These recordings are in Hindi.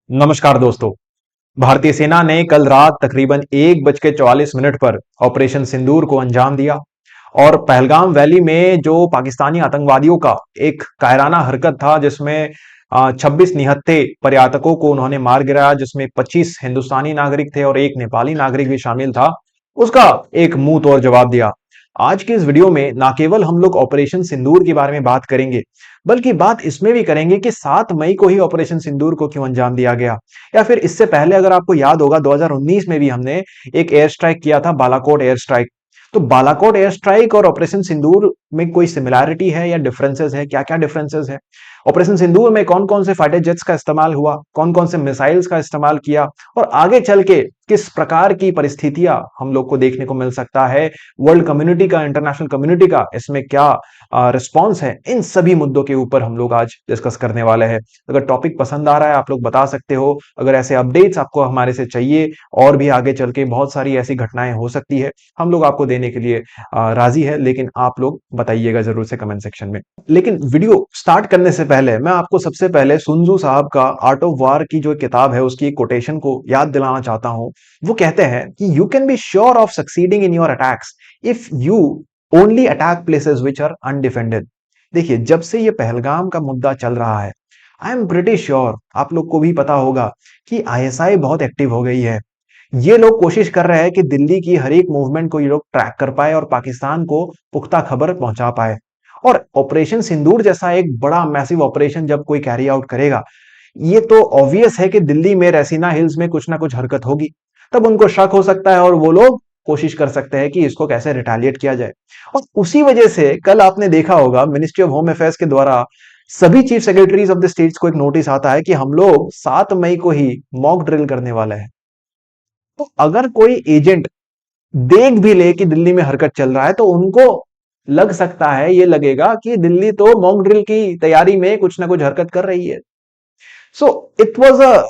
नमस्कार दोस्तों। भारतीय सेना ने कल रात तकरीबन 1:44 पर ऑपरेशन सिंदूर को अंजाम दिया और पहलगाम वैली में जो पाकिस्तानी आतंकवादियों का एक कायराना हरकत था जिसमें 26 निहत्थे पर्यटकों को उन्होंने मार गिराया, जिसमें 25 हिंदुस्तानी नागरिक थे और एक नेपाली नागरिक भी शामिल था, उसका एक मुंह तोड़ जवाब दिया। आज के इस वीडियो में ना केवल हम लोग ऑपरेशन सिंदूर के बारे में बात करेंगे, बल्कि बात इसमें भी करेंगे कि 7 मई को ही ऑपरेशन सिंदूर को क्यों अंजाम दिया गया, या फिर इससे पहले अगर आपको याद होगा 2019 में भी हमने एक एयर स्ट्राइक किया था, बालाकोट एयर स्ट्राइक। तो बालाकोट एयर स्ट्राइक और ऑपरेशन सिंदूर में कोई सिमिलैरिटी है या डिफरेंसेस है? क्या क्या डिफरेंसेस है? ऑपरेशन सिंदूर में कौन कौन से फाइटर जेट्स का इस्तेमाल हुआ, कौन कौन से मिसाइल्स का इस्तेमाल किया, और आगे चल के किस प्रकार की परिस्थितियां हम लोग को देखने को मिल सकता है, वर्ल्ड कम्युनिटी का, इंटरनेशनल कम्युनिटी का इसमें क्या रिस्पॉन्स है, इन सभी मुद्दों के ऊपर हम लोग आज डिस्कस करने वाले हैं। अगर टॉपिक पसंद आ रहा है आप लोग बता सकते हो। अगर ऐसे अपडेट्स आपको हमारे से चाहिए और भी आगे चल के बहुत सारी ऐसी घटनाएं हो सकती है, हम लोग आपको देने के लिए राजी है, लेकिन आप लोग बताइएगा जरूर से कमेंट सेक्शन में। लेकिन वीडियो स्टार्ट करने से पहले मैं आपको सबसे पहले सुन त्जू साहब का आर्ट ऑफ वार की जो किताब है उसकी एक कोटेशन को याद दिलाना चाहता हूं। वो कहते हैं कि you can be sure of succeeding in your attacks if you only attack places which are undefended. देखिए, जब से ये पहलगाम का मुद्दा चल रहा है, आई एम प्रिटी श्योर, आप लोग को भी पता होगा कि आईएसआई बहुत एक्टिव हो गई है। ये लोग कोशिश कर रहे हैं कि दिल्ली की हर एक मूवमेंट को ये लोग ट्रैक कर पाए और पाकिस्तान को पुख्ता खबर पहुंचा पाए। और ऑपरेशन सिंदूर जैसा एक बड़ा मैसिव ऑपरेशन जब कोई कैरी आउट करेगा, ये तो ऑब्वियस है कि दिल्ली में रेसिना हिल्स में कुछ ना कुछ हरकत होगी। तब उनको शक हो सकता है और वो लोग कोशिश कर सकते हैं कि इसको कैसे रिटेलिएट किया जाए। और उसी वजह से कल आपने देखा होगा मिनिस्ट्री ऑफ होम अफेयर्स के द्वारा सभी chief secretaries of the states को एक नोटिस आता है कि हम लोग 7 मई को ही मॉक ड्रिल करने वाले हैं। तो अगर कोई एजेंट देख भी ले कि दिल्ली में हरकत चल रहा है, तो उनको लग सकता है, ये लगेगा कि दिल्ली तो मॉक ड्रिल की तैयारी में कुछ ना कुछ हरकत कर रही है। So it was a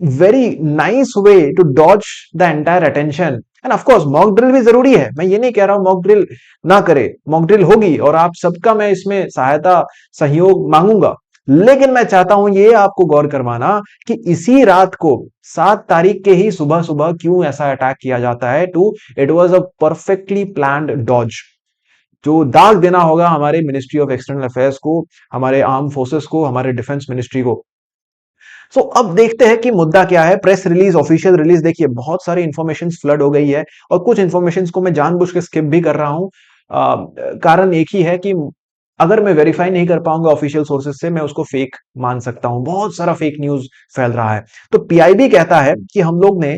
very nice way to dodge the entire attention. And of course mock drill भी जरूरी है, मैं ये नहीं कह रहा हूं मॉक ड्रिल ना करे, मॉक ड्रिल होगी और आप सबका मैं इसमें सहायता सहयोग मांगूंगा। लेकिन मैं चाहता हूं ये आपको गौर करवाना कि इसी रात को 7 तारीख के ही सुबह सुबह क्यों ऐसा अटैक किया जाता है। To it was a perfectly planned dodge, जो दाग देना होगा हमारे मिनिस्ट्री ऑफ एक्सटर्नल अफेयर्स को, हमारे आर्म फोर्सेस को, हमारे डिफेंस मिनिस्ट्री को। सो अब देखते हैं कि मुद्दा क्या है। प्रेस रिलीज, ऑफिशियल रिलीज, देखिए बहुत सारी इंफॉर्मेशन फ्लड हो गई है और कुछ इंफॉर्मेशन को मैं जानबूझ के स्किप भी कर रहा हूं। कारण एक ही है कि अगर मैं वेरीफाई नहीं कर पाऊंगा ऑफिशियल सोर्सेज से, मैं उसको फेक मान सकता हूं। बहुत सारा फेक न्यूज फैल रहा है। तो पीआईबी कहता है कि हम लोग ने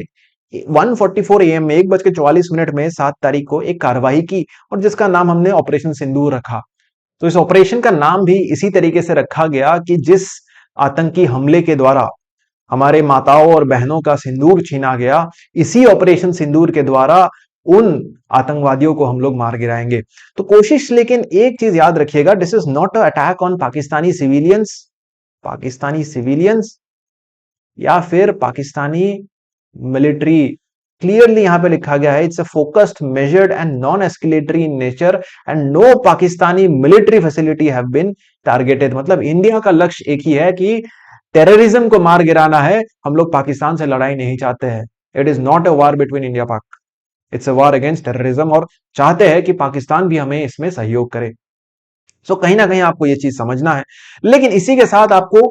1:44 AM में 1:44 में 7 तारीख को एक कार्रवाई की और जिसका नाम हमने ऑपरेशन सिंदूर रखा। तो इस ऑपरेशन का नाम भी इसी तरीके से रखा गया कि जिस आतंकी हमले के द्वारा हमारे माताओं और बहनों का सिंदूर छीना गया, इसी ऑपरेशन सिंदूर के द्वारा उन आतंकवादियों को हम लोग मार गिराएंगे। तो कोशिश, लेकिन एक चीज याद रखिएगा, this is not a attack on Pakistani civilians, Pakistani civilians या फिर पाकिस्तानी मिलिट्री। क्लियरली यहां पे लिखा गया है, it's a focused, measured and non escalatory in nature and no Pakistani military facility have been targeted. मतलब इंडिया का लक्ष्य एक ही है कि टेररिज्म को मार गिराना है। हम लोग पाकिस्तान से लड़ाई नहीं चाहते हैं। It is not a war between India Pak, it's a war against terrorism, और चाहते हैं कि पाकिस्तान भी हमें इसमें सहयोग करे। सो कहीं ना कहीं आपको यह चीज समझना है। लेकिन इसी के साथ आपको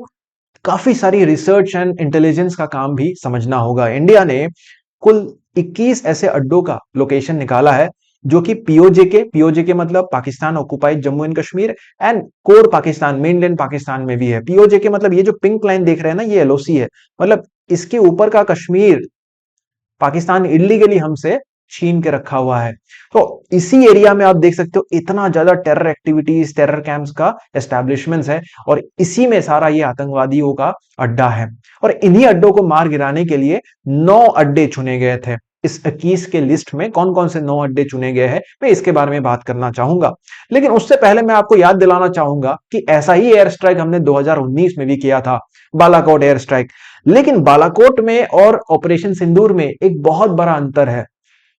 काफी सारी रिसर्च एंड इंटेलिजेंस का काम भी समझना होगा। इंडिया ने कुल 21 ऐसे अड्डों का लोकेशन निकाला है जो कि पीओजे के मतलब Pakistan occupied Jammu and Kashmir, and core Pakistan, mainland Pakistan में भी है। पीओजे के मतलब ये जो पिंक लाइन देख रहे हैं ना, ये एलओसी है। मतलब इसके ऊपर का कश्मीर पाकिस्तान इलीगली हमसे छीन के रखा हुआ है। तो इसी एरिया में आप देख सकते हो इतना ज्यादा टेरर एक्टिविटीज, टेरर कैंप्स का एस्टेब्लिशमेंट्स है, और इसी में सारा ये आतंकवादियों का अड्डा है। और इन्हीं अड्डों को मार गिराने के लिए 9 अड्डे चुने गए थे। इस 21 के लिस्ट में कौन कौन से 9 अड्डे चुने गए हैं, मैं इसके बारे में बात करना चाहूंगा। लेकिन उससे पहले मैं आपको याद दिलाना चाहूंगा कि ऐसा ही एयर स्ट्राइक हमने 2019 में भी किया था, बालाकोट एयर स्ट्राइक। लेकिन बालाकोट में और ऑपरेशन सिंदूर में एक बहुत बड़ा अंतर है।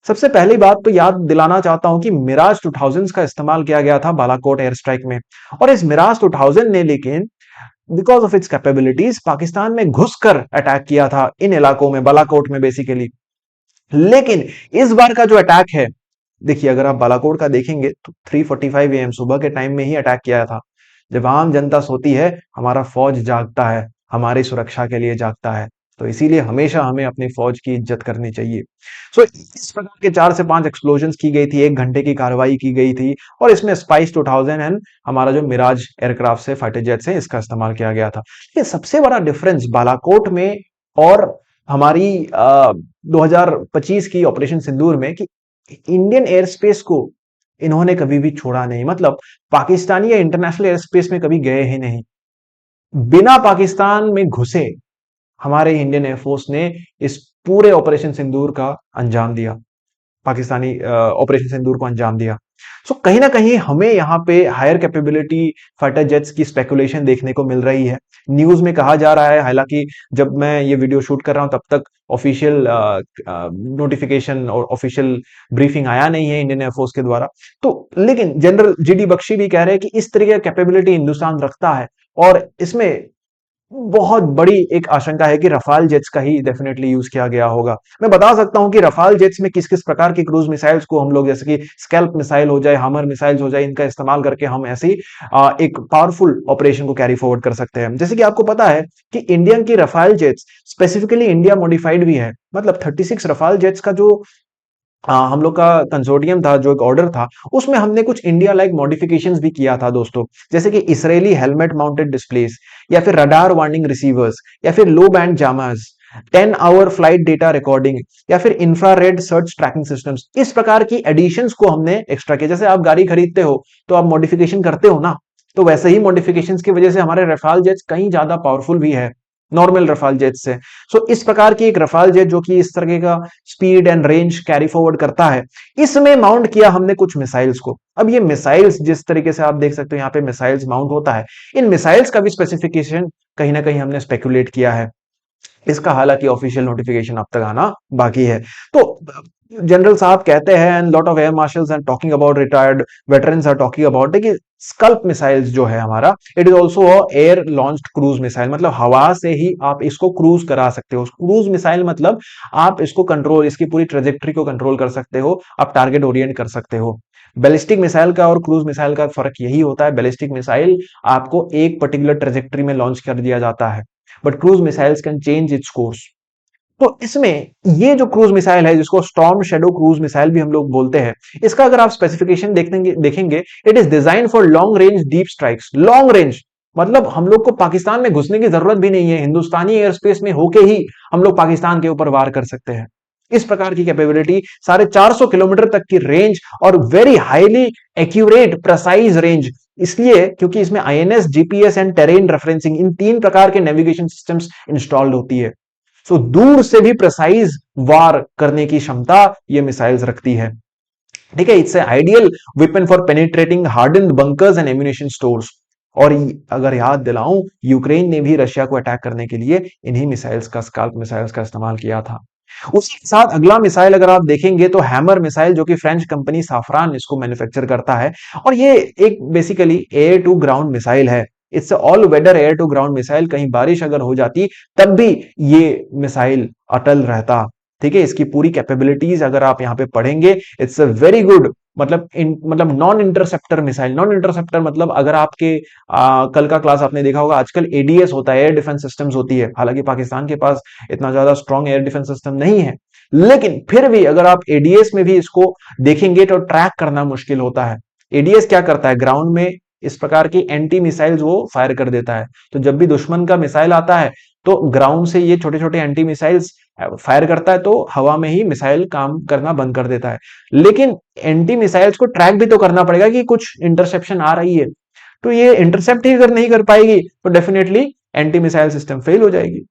सबसे पहली बात तो याद दिलाना चाहता हूं कि मिराज 2000 का इस्तेमाल किया गया था बालाकोट एयर स्ट्राइक में, और इस मिराज 2000 ने लेकिन because of its capabilities Pakistan में घुसकर अटैक किया था इन इलाकों में, बालाकोट में बेसिकली। लेकिन इस बार का जो अटैक है, देखिए अगर आप बालाकोट का देखेंगे तो 3:45 AM सुबह के टाइम में ही अटैक किया था। जब आम जनता सोती है, हमारा फौज जागता है, हमारी सुरक्षा के लिए जागता है। तो इसीलिए हमेशा हमें अपनी फौज की इज्जत करनी चाहिए। सो इस प्रकार के 4 से 5 एक्सप्लोजन की गई थी, 1 घंटे की कार्रवाई की गई थी, और इसमें स्पाइस 2000 एंड हमारा जो मिराज एयरक्राफ्ट से फाइटर जेट से इसका इस्तेमाल किया गया था। ये सबसे बड़ा डिफरेंस बालाकोट में और हमारी 2025 की ऑपरेशन सिंदूर में, कि इंडियन एयर स्पेस को इन्होंने कभी भी छोड़ा नहीं। मतलब पाकिस्तानी या इंटरनेशनल एयर स्पेस में कभी गए ही नहीं, बिना पाकिस्तान में घुसे हमारे इंडियन एयरफोर्स ने इस पूरे ऑपरेशन सिंदूर का अंजाम दिया, पाकिस्तानी ऑपरेशन सिंदूर को अंजाम दिया। सो कहीं ना कहीं हमें यहाँ पे हायर कैपेबिलिटी फाइटर जेट्स की स्पेकुलेशन देखने को मिल रही है। न्यूज में कहा जा रहा है, हालांकि जब मैं ये वीडियो शूट कर रहा हूं तब तक ऑफिशियल नोटिफिकेशन और ऑफिशियल ब्रीफिंग आया नहीं है इंडियन एयरफोर्स के द्वारा। तो लेकिन जनरल जीडी बख्शी भी कह रहे हैं कि इस तरीके का कैपेबिलिटी हिंदुस्तान रखता है, और इसमें बहुत बड़ी एक आशंका है कि रफाल जेट्स का ही डेफिनेटली यूज किया गया होगा। मैं बता सकता हूं कि रफाल जेट्स में किस किस प्रकार की क्रूज मिसाइल्स को हम लोग, जैसे कि स्कैल्प मिसाइल हो जाए, हमर मिसाइल्स हो जाए, इनका इस्तेमाल करके हम ऐसी एक पावरफुल ऑपरेशन को कैरी फॉरवर्ड कर सकते हैं। जैसे कि आपको पता है कि इंडियन की Rafale jets specifically India modified भी है। मतलब 36 रफाल जेट्स का जो हम लोग का कंसोर्टियम था, जो एक ऑर्डर था, उसमें हमने कुछ इंडिया लाइक मॉडिफिकेशंस भी किया था दोस्तों। जैसे कि इसराइली हेलमेट माउंटेड डिस्प्लेस, या फिर रडार वार्निंग रिसीवर्स, या फिर low band jammers, 10 hour flight data recording, या फिर इंफ्रारेड सर्च ट्रैकिंग सिस्टम्स। इस प्रकार की एडिशंस को हमने एक्स्ट्रा किया। जैसे आप गाड़ी खरीदते हो तो आप मॉडिफिकेशन करते हो ना, तो वैसे ही मॉडिफिकेशंस की वजह से हमारे रफाल जेट्स कहीं ज्यादा पावरफुल भी है नॉर्मल रफाल जेट से। सो इस प्रकार की एक रफाल जेट जो कि इस तरह का speed and range carry forward करता है, इसमें माउंट किया हमने कुछ मिसाइल्स को। अब ये मिसाइल्स जिस तरीके से आप देख सकते हो यहाँ पे मिसाइल्स माउंट होता है, इन मिसाइल्स का भी स्पेसिफिकेशन कहीं ना कहीं हमने स्पेकुलेट किया है। इसका हालांकि ऑफिशियल नोटिफिकेशन अब तक आना बाकी है। तो जनरल साहब कहते हैं, and lot of air marshals are talking about, retired veterans are talking about, कि स्कल्प मिसाइल्स जो है हमारा, it is also air launched cruise missile. मतलब हवा से ही आप इसको क्रूज करा सकते हो। क्रूज मिसाइल मतलब आप इसको कंट्रोल, इसकी पूरी ट्रेजेक्ट्री को कंट्रोल कर सकते हो, आप टारगेट ओरिएंट कर सकते हो। बैलिस्टिक मिसाइल का और क्रूज मिसाइल का फर्क यही होता है, बैलिस्टिक मिसाइल आपको एक पर्टिकुलर ट्रेजेक्ट्री में लॉन्च कर दिया जाता है, but cruise missiles can change its course. तो इसमें ये जो क्रूज मिसाइल है, जिसको स्टॉर्म शेडो क्रूज मिसाइल भी हम लोग बोलते हैं, इसका अगर आप स्पेसिफिकेशन देखेंगे, it is design for long range deep strikes. Long range मतलब हम लोग को पाकिस्तान में घुसने की जरूरत भी नहीं है, हिंदुस्तानी एयर स्पेस में होके ही हम लोग पाकिस्तान के ऊपर वार कर सकते हैं। इस प्रकार की कैपेबिलिटी, 450 किलोमीटर तक की रेंज, और very highly accurate precise range, इसलिए क्योंकि इसमें INS, GPS and terrain referencing, इन 3 प्रकार के नेविगेशन सिस्टम्स इंस्टॉल्ड होती है। सो दूर से भी प्रेसाइज वार करने की क्षमता ये मिसाइल्स रखती है। ठीक है, it's ideal weapon for penetrating hardened bunkers and ammunition stores. और अगर याद दिलाऊं, यूक्रेन ने भी रशिया को अटैक करने के लिए इन्हीं मिसाइल्स का, स्काल्प मिसाइल्स का इस्तेमाल किया था। उसी के साथ अगला मिसाइल अगर आप देखेंगे तो हैमर मिसाइल, जो कि फ्रेंच कंपनी साफरान इसको मैन्युफैक्चर करता है, और ये एक basically air to ground missile है। It's all weather air to ground missile. कहीं बारिश अगर हो जाती तब भी ये मिसाइल अटल रहता। ठीक है, इसकी पूरी कैपेबिलिटीज अगर आप यहाँ पे पढ़ेंगे, इट्स अ वेरी गुड, मतलब non interceptor missile. Non interceptor मतलब अगर आपके कल का क्लास आपने देखा होगा, आजकल एडीएस होता है, एयर डिफेंस सिस्टम्स होती है। हालांकि पाकिस्तान के पास इतना ज्यादा स्ट्रॉन्ग एयर डिफेंस सिस्टम नहीं है, लेकिन फिर भी अगर आप एडीएस में भी इसको देखेंगे तो ट्रैक करना मुश्किल होता है। एडीएस क्या करता है, ग्राउंड में इस प्रकार की एंटी मिसाइल्स वो फायर कर देता है। तो जब भी दुश्मन का मिसाइल आता है तो ग्राउंड से ये छोटे छोटे एंटी मिसाइल्स फायर करता है, तो हवा में ही मिसाइल काम करना बंद कर देता है। लेकिन एंटी मिसाइल्स को ट्रैक भी तो करना पड़ेगा कि कुछ इंटरसेप्शन आ रही है, तो ये इंटरसेप्ट ही अगर नहीं कर पाएगी तो definitely anti missile system fail हो जाएगी।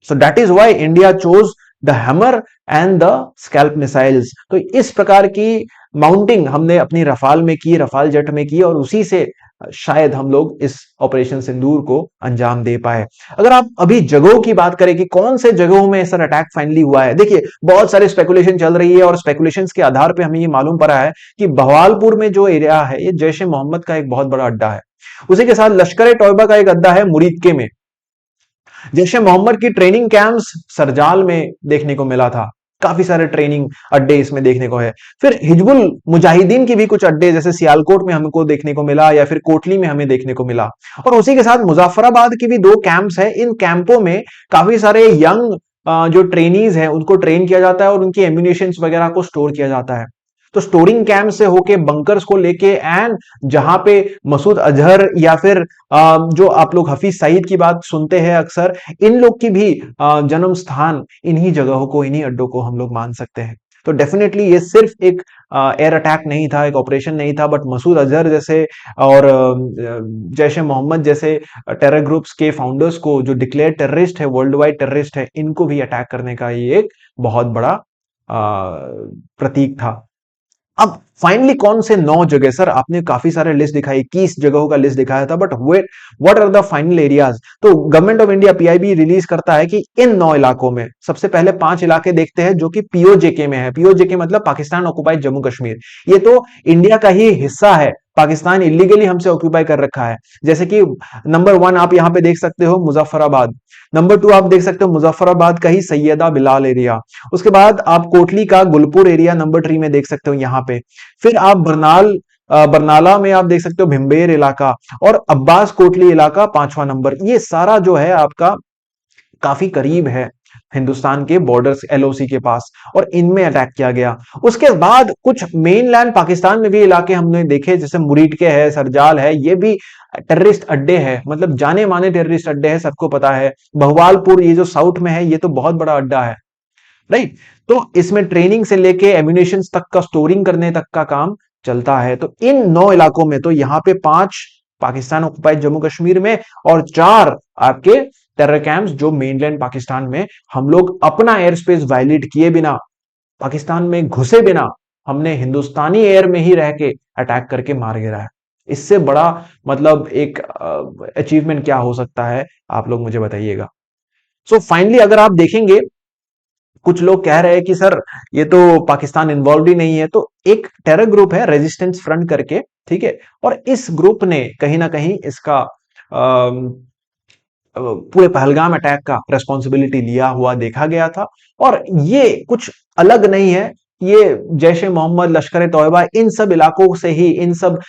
So that is why India chose the hammer and the scalp missiles. तो इस प्रकार की माउंटिंग हमने अपनी रफाल में की, रफाल जेट में की, और उसी से शायद हम लोग इस ऑपरेशन सिंदूर को अंजाम दे पाए। अगर आप अभी जगहों की बात करें कि कौन से जगहों में सर अटैक फाइनली हुआ है, देखिए बहुत सारे स्पेकुलेशन चल रही है, और स्पेकुलेशंस के आधार पे हमें ये मालूम पड़ा है कि बहवालपुर में जो एरिया है, ये जैश ए मोहम्मद का एक बहुत बड़ा अड्डा है। उसी के साथ लश्कर ए तोयबा का एक अड्डा है मुरीदके में। जैश ए मोहम्मद की ट्रेनिंग कैंप्स सरजाल में देखने को मिला था। काफी सारे ट्रेनिंग अड्डे इसमें देखने को है। फिर हिजबुल मुजाहिदीन की भी कुछ अड्डे जैसे सियालकोट में हमको देखने को मिला, या फिर कोटली में हमें देखने को मिला। और उसी के साथ मुजफ्फराबाद की भी दो कैंप्स है। इन कैंपों में काफी सारे यंग जो ट्रेनीज हैं उनको ट्रेन किया जाता है और उनकी एम्यूनिशन वगैरह को स्टोर किया जाता है। तो स्टोरिंग कैंप से होके बंकर्स को लेके एंड जहां पे मसूद अजहर या फिर जो आप लोग हफीज सईद की बात सुनते हैं अक्सर, इन लोग की भी जन्म स्थान इन्हीं जगहों को, इन्हीं अड्डों को हम लोग मान सकते हैं। तो डेफिनेटली ये सिर्फ एक एयर अटैक नहीं था, एक ऑपरेशन नहीं था, बट मसूद अजहर जैसे और जैश ए मोहम्मद जैसे टेरर ग्रुप्स के फाउंडर्स को, जो डिक्लेयर टेररिस्ट है, वर्ल्ड वाइड टेररिस्ट है, इनको भी अटैक करने का ये एक बहुत बड़ा प्रतीक था। अब फाइनली कौन से 9 जगह, सर आपने काफी सारे लिस्ट दिखाई, 21 जगहों का लिस्ट दिखाया था, but what are the final areas? तो government of India PIB release करता है कि इन 9 इलाकों में सबसे पहले 5 इलाके देखते हैं जो कि पीओजेके में है। पीओजेके मतलब पाकिस्तान ऑक्युपाइड जम्मू कश्मीर। ये तो इंडिया का ही हिस्सा है, पाकिस्तान इलीगली हमसे ऑक्यूपाई कर रखा है। जैसे कि नंबर 1 आप यहां पे देख सकते हो मुजफ्फराबाद, नंबर 2 आप देख सकते हो मुजफ्फराबाद का ही सैयदा बिलाल एरिया, उसके बाद आप कोटली का गुलपुर एरिया नंबर 3 में देख सकते हो यहां पे। फिर आप बरनाला में आप देख सकते हो भिम्बेर इलाका, और अब्बास कोटली इलाका 5वां नंबर। ये सारा जो है आपका काफी करीब है हिंदुस्तान के बॉर्डर्स, एलओसी के पास, और इनमें अटैक किया गया। उसके बाद कुछ मेनलैंड पाकिस्तान में भी इलाके हमने देखे, जैसे मुरीदके है, सरजाल है, ये भी टेररिस्ट अड्डे है, मतलब जाने माने टेररिस्ट अड्डे है, सबको पता है। बहुवालपुर ये जो साउथ में है, ये तो बहुत बड़ा अड्डा है, राइट। तो इसमें ट्रेनिंग से लेके एम्यूनेशन तक का, स्टोरिंग करने तक का काम चलता है। तो इन 9 इलाकों में, तो यहां पे 5 पाकिस्तान ऑक्युपाइड जम्मू कश्मीर में, और 4 आपके टेरर कैंप्स जो मेनलैंड पाकिस्तान में, हम लोग अपना एयर स्पेस वायलेट किए बिना, पाकिस्तान में घुसे बिना, हमने हिंदुस्तानी एयर में ही रह के अटैक करके मार गिरा है। इससे बड़ा मतलब एक अचीवमेंट क्या हो सकता है, आप लोग मुझे बताइएगा। सो फाइनली अगर आप देखेंगे, कुछ लोग कह रहे हैं कि सर ये तो पाकिस्तान इन्वॉल्व ही नहीं है, तो एक टेरर ग्रुप है रेजिस्टेंस फ्रंट करके, ठीक है, और इस ग्रुप ने कहीं ना कहीं इसका पूरे पहलगाम अटैक का रेस्पॉन्सिबिलिटी लिया हुआ देखा गया था। और ये कुछ अलग नहीं है, ये जैश ए मोहम्मद, लश्कर ए तोयबा, इन सब इलाकों से ही, इन सब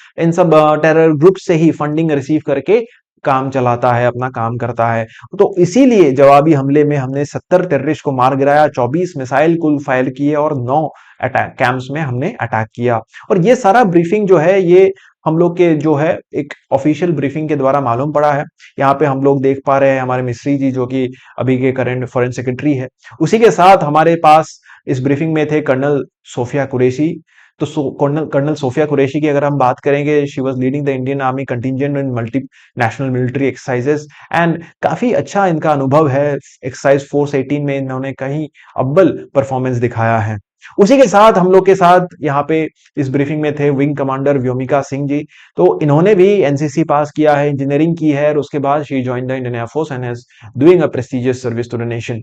टेरर ग्रुप से ही फंडिंग रिसीव करके काम चलाता है, अपना काम करता है। तो इसीलिए जवाबी हमले में हमने 70 टेररिस्ट को मार गिराया, 24 मिसाइल कुल फायर किए, और 9 अटैक कैंप्स में हमने अटैक किया। और ये सारा ब्रीफिंग जो है, ये हम लोग के जो है एक ऑफिशियल ब्रीफिंग के द्वारा मालूम पड़ा है। यहाँ पे हम लोग देख पा रहे हैं हमारे मिस्री जी, जो कि अभी के करंट फॉरेन सेक्रेटरी है। उसी के साथ हमारे पास इस ब्रीफिंग में थे कर्नल सोफिया कुरैशी। तो कर्नल सोफिया कुरैशी की अगर हम बात करेंगे, she was leading the Indian army contingent in multi national military exercises, and काफी अच्छा इनका अनुभव है। एक्सरसाइज फोर्स 18 में इन्होंने कहीं अव्वल परफॉर्मेंस दिखाया है। उसी के साथ हम लोग के साथ यहाँ पे इस ब्रीफिंग में थे विंग कमांडर व्योमिका सिंह जी। तो इन्होंने भी एनसीसी पास किया है, इंजीनियरिंग की है, और उसके बाद she join the Indian air force and has doing a prestigious service to the nation.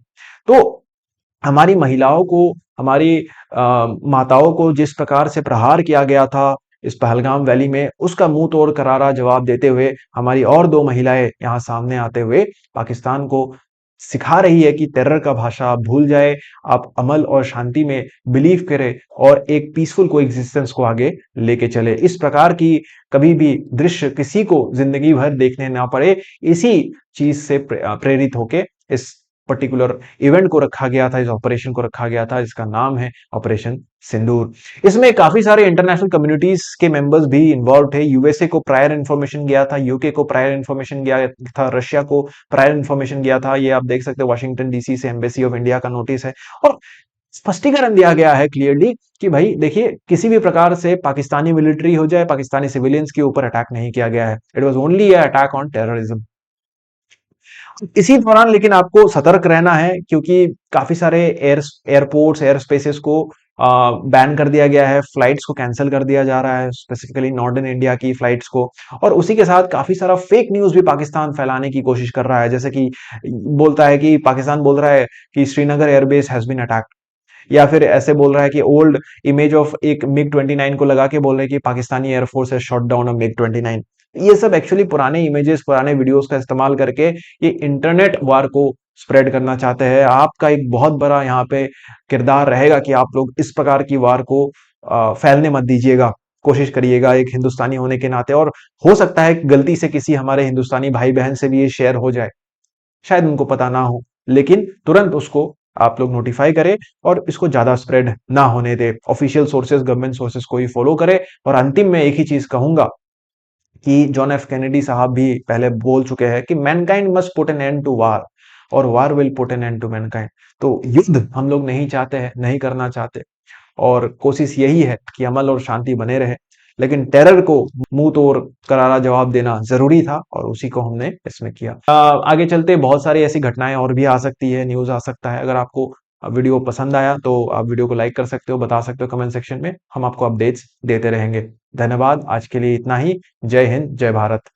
तो हमारी महिलाओं को, हमारी माताओं को जिस प्रकार से प्रहार किया गया था इस पहलगाम वैली में, उसका मुंह तोड़ करारा जवाब देते हुए हमारी और 2 महिलाएं यहाँ सामने आते हुए पाकिस्तान को सिखा रही है कि टेरर का भाषा आप भूल जाए, आप अमल और शांति में बिलीव करें, और एक पीसफुल को एग्जिस्टेंस को आगे लेके चले। इस प्रकार की कभी भी दृश्य किसी को जिंदगी भर देखने ना पड़े, इसी चीज से प्रेरित होके इस पर्टिकुलर इवेंट को रखा गया था, इस ऑपरेशन को रखा गया था। इसका नाम है ऑपरेशन सिंदूर। इसमें काफी सारे इंटरनेशनल कम्युनिटीज के मेंबर्स भी इन्वॉल्व थे। यूएसए को प्रायर इन्फॉर्मेशन गया था, यूके को प्रायर इन्फॉर्मेशन गया था, रशिया को प्रायर इन्फॉर्मेशन गया था। ये आप देख सकते हो, वाशिंगटन डीसी से एम्बेसी ऑफ इंडिया का नोटिस है, और स्पष्टीकरण दिया गया है क्लियरली कि भाई देखिए, किसी भी प्रकार से पाकिस्तानी मिलिट्री हो जाए, पाकिस्तानी सिविलियंस के ऊपर अटैक नहीं किया गया है। It was only attack on terrorism. इसी दौरान लेकिन आपको सतर्क रहना है, क्योंकि काफी सारे एयरपोर्ट्स, एयर स्पेसेस को बैन कर दिया गया है, फ्लाइट्स को कैंसिल कर दिया जा रहा है, स्पेसिफिकली नॉर्दर्न इंडिया की फ्लाइट्स को। और उसी के साथ काफी सारा फेक न्यूज भी पाकिस्तान फैलाने की कोशिश कर रहा है, जैसे कि बोलता है कि पाकिस्तान बोल रहा है कि Srinagar airbase has been attacked, या फिर ऐसे बोल रहा है कि ओल्ड इमेज ऑफ एक मिग 29 को लगा के बोल रहे हैं कि Pakistani air force has shot down a MiG 29। ये सब एक्चुअली पुराने इमेजेस, पुराने वीडियोस का इस्तेमाल करके ये इंटरनेट वार को स्प्रेड करना चाहते हैं। आपका एक बहुत बड़ा यहाँ पे किरदार रहेगा कि आप लोग इस प्रकार की वार को फैलने मत दीजिएगा, कोशिश करिएगा एक हिंदुस्तानी होने के नाते। और हो सकता है कि गलती से किसी हमारे हिंदुस्तानी भाई बहन से भी ये शेयर हो जाए, शायद उनको पता ना हो, लेकिन तुरंत उसको आप लोग नोटिफाई करें और इसको ज्यादा स्प्रेड ना होने दे। ऑफिशियल सोर्सेज, गवर्नमेंट सोर्सेज को ही फॉलो करें। और अंतिम में एक ही चीज कहूंगा कि जॉन एफ कैनेडी साहब भी पहले बोल चुके हैं कि mankind must put an end to war और war will put an end to mankind. तो युद्ध हम लोग नहीं चाहते हैं, नहीं करना चाहते, और कोशिश यही है कि अमन और शांति बने रहे। लेकिन टेरर को मुंह तोड़ करारा जवाब देना जरूरी था और उसी को हमने इसमें किया। आगे चलते बहुत सारी ऐसी घटनाएं और भी आ सकती है, न्यूज आ सकता है। अगर आपको वीडियो पसंद आया तो आप वीडियो को लाइक कर सकते हो, बता सकते हो कमेंट सेक्शन में, हम आपको अपडेट्स देते रहेंगे। धन्यवाद, आज के लिए इतना ही। जय हिंद, जय भारत।